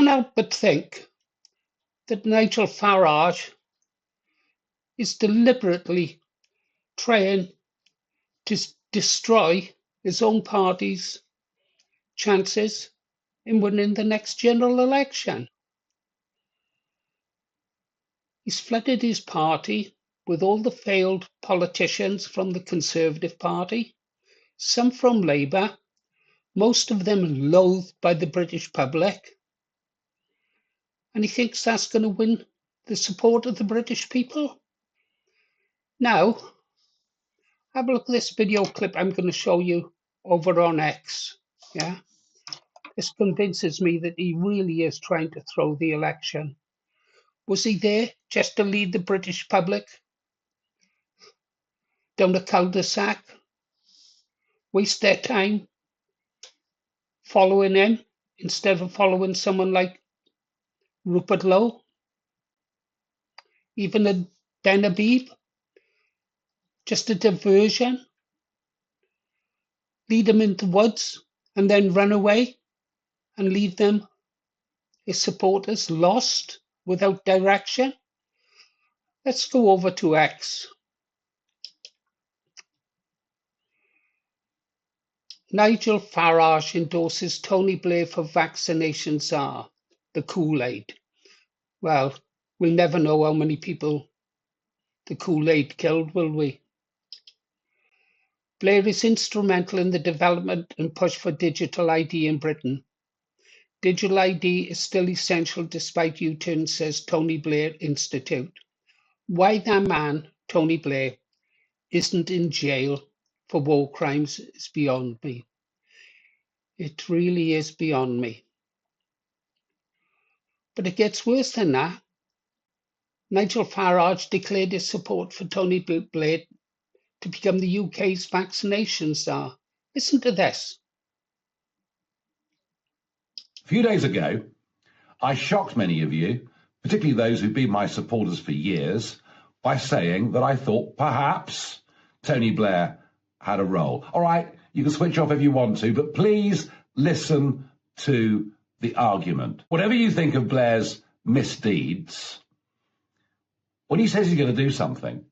can't help but think that Nigel Farage is deliberately trying to destroy his own party's chances in winning the next general election. He's flooded his party with all the failed politicians from the Conservative Party, some from Labour, most of them loathed by the British public, and he thinks that's going to win the support of the British people. Now, have a look at this video clip I'm going to show you over on X. Yeah, this convinces me that he really is trying to throw the election. Was he there just to lead the British public down a cul-de-sac, waste their time following him instead of following someone like Rupert Lowe, even a Ben Habib? Just a diversion? Lead them into the woods and then run away and leave them, his supporters, lost without direction? Let's go over to X. Nigel Farage endorses Tony Blair for vaccination czar, the Kool-Aid. Well, we'll never know how many people the Kool-Aid killed, will we? Blair is instrumental in the development and push for digital ID in Britain. Digital ID is still essential despite U-turns, says Tony Blair Institute. Why that man, Tony Blair, isn't in jail for war crimes is beyond me. It really is beyond me. But it gets worse than that. Nigel Farage declared his support for Tony Blair to become the UK's vaccination czar. Listen to this. A few days ago, I shocked many of you, particularly those who've been my supporters for years, by saying that I thought perhaps Tony Blair had a role. All right, you can switch off if you want to, but please listen to the argument. Whatever you think of Blair's misdeeds, when he says he's going to do something,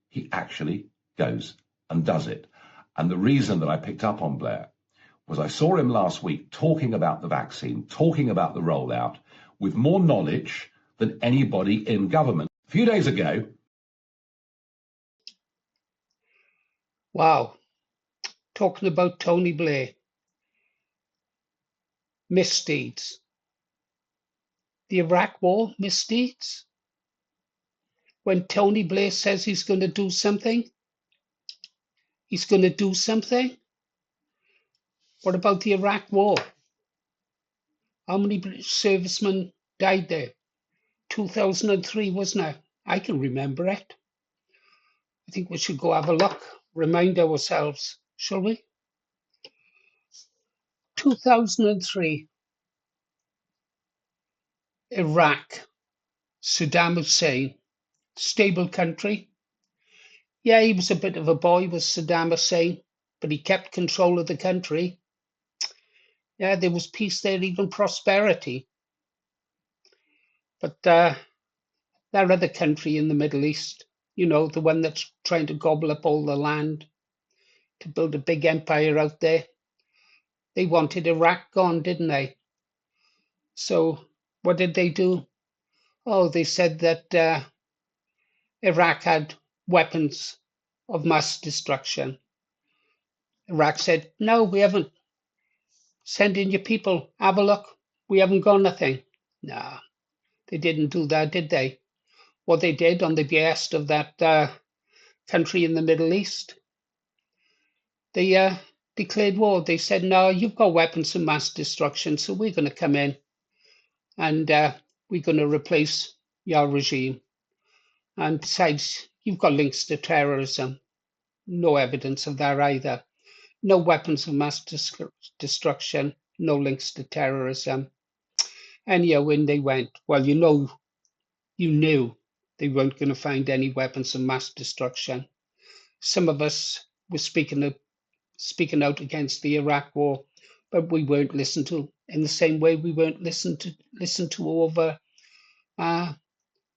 he actually goes and does it. And the reason that I picked up on Blair was I saw him last week talking about the vaccine, talking about the rollout, with more knowledge than anybody in government. A few days ago. Wow. Talking about Tony Blair. Misdeeds. The Iraq War misdeeds? When Tony Blair says he's going to do something, he's going to do something? What about the Iraq War? How many British servicemen died there? 2003, wasn't it? I can remember it. I think we should go have a look, remind ourselves, shall we? 2003, Iraq, Saddam Hussein, stable country. Yeah, he was a bit of a boy, was Saddam Hussein, but he kept control of the country. Yeah, there was peace there, even prosperity. But that other country in the Middle East, you know, the one that's trying to gobble up all the land to build a big empire out there, they wanted Iraq gone, didn't they? So what did they do? Oh, they said that Iraq had weapons of mass destruction. Iraq said, no, we haven't. Send in your people, have a look. We haven't got nothing. No, they didn't do that, did they? What they did on the behest of that country in the Middle East, they declared war. They said, no, you've got weapons of mass destruction, so we're going to come in and we're going to replace your regime. And besides, you've got links to terrorism. No evidence of that either. No weapons of mass destruction, no links to terrorism. And yeah, when they went, well, you knew they weren't going to find any weapons of mass destruction. Some of us were speaking out against the Iraq war, but we weren't listened to. in the same way we weren't listened to over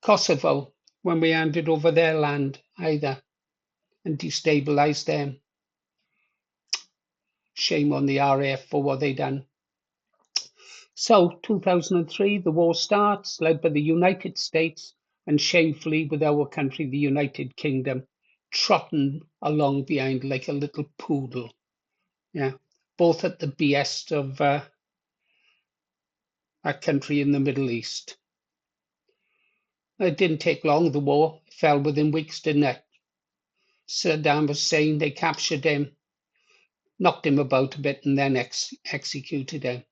Kosovo when we handed over their land either and destabilized them. Shame on the RAF for what they done. So 2003, the war starts, led by the United States and shamefully with our country, the United Kingdom, trotting along behind like a little poodle. Yeah, both at the behest of our country in the Middle East. It didn't take long, the war fell within weeks, didn't it? Saddam was saying they captured him, knocked him about a bit, and then executed him.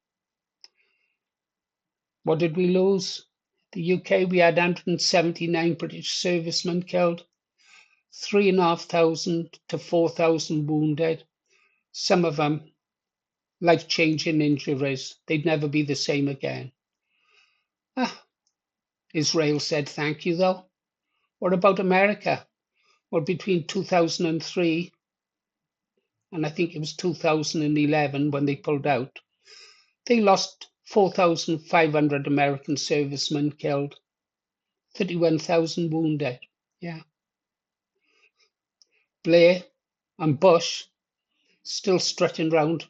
What did we lose? The UK, we had 179 British servicemen killed, 3,500 to 4,000 wounded, some of them life-changing injuries. They'd never be the same again. Israel said thank you, though. What about America? Well, between 2003 and I think it was 2011 when they pulled out, they lost 4,500 American servicemen killed, 31,000 wounded. Yeah. Blair and Bush still strutting around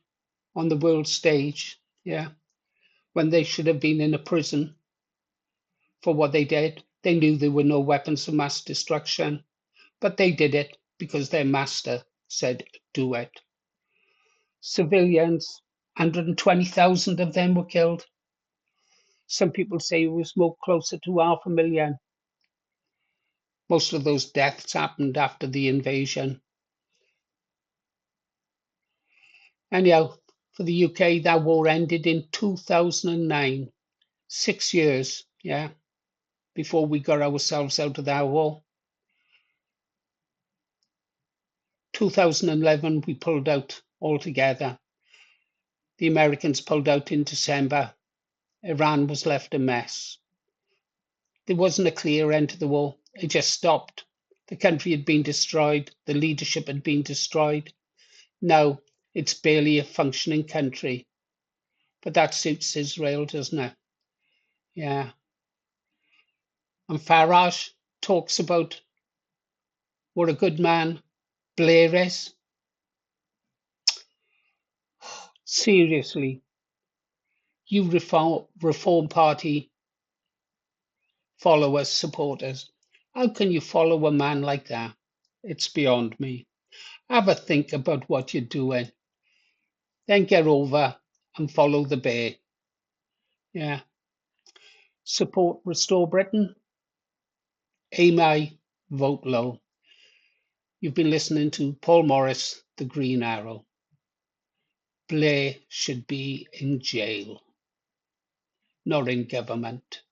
on the world stage. Yeah. When they should have been in a prison for what they did. They knew there were no weapons of mass destruction, but they did it because their master said, do it. Civilians, 120,000 of them were killed. Some people say it was more closer to 500,000. Most of those deaths happened after the invasion. Anyhow, for the UK, that war ended in 2009. 6 years, yeah, before we got ourselves out of that war. 2011, we pulled out altogether. The Americans pulled out in December. Iran was left a mess. There wasn't a clear end to the war. It just stopped. The country had been destroyed. The leadership had been destroyed. Now it's barely a functioning country. But that suits Israel, doesn't it? Yeah. And Farage talks about what a good man Blair is. Seriously, you Reform Party followers, supporters, how can you follow a man like that? It's beyond me. Have a think about what you're doing. Then get over and follow the bear. Yeah. Support Restore Britain. Aim high, vote low. You've been listening to Paul Morris, The Green Arrow. Blair should be in jail, not in government.